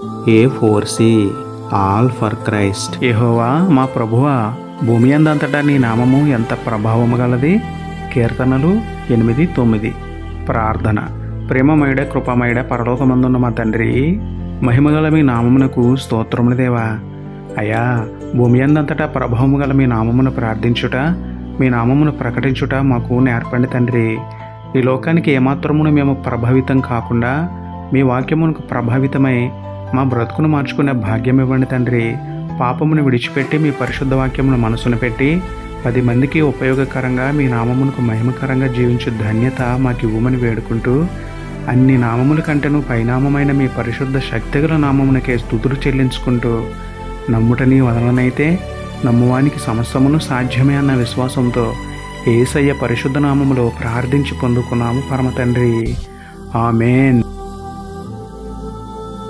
A4C all for Christ. యెహోవా మా ప్రభువా, భూమి అందంతటా నీ నామము ఎంత ప్రభావము గలది. కీర్తనలు 8:9. ప్రార్థన. ప్రేమమయుడ కృపమయుడ పరలోకమందున్న మా తండ్రి, మహిమగల మీ నామమునకు స్తోత్రములు దేవా. అయా, భూమి అందంతటా ప్రభావము గల మీ నామమును ప్రార్థించుట, మీ నామమును ప్రకటించుట మాకు నేర్పండి తండ్రి. ఈ లోకానికి ఏమాత్రమును మేము ప్రభావితం కాకుండా మీ వాక్యమునకు ప్రభావితమై మా బ్రతుకును మార్చుకునే భాగ్యం ఇవ్వండి తండ్రి. పాపమును విడిచిపెట్టి మీ పరిశుద్ధ వాక్యమును మనసును పెట్టి 10 మందికి ఉపయోగకరంగా మీ నామమునకు మహిమకరంగా జీవించు ధన్యత మాకు ఇవ్వమని వేడుకుంటూ, అన్ని నామముల కంటేనూ పైనామమైన మీ పరిశుద్ధ శక్తిగల నామమునకే స్తుతులు చెల్లించుకుంటూ, నమ్ముటని వదలనైతే నమ్మువానికి సమస్తమును సాధ్యమే అన్న విశ్వాసంతో యేసయ్య పరిశుద్ధ నామములో ప్రార్థించి పొందుకున్నాము పరమ తండ్రి. ఆమేన్.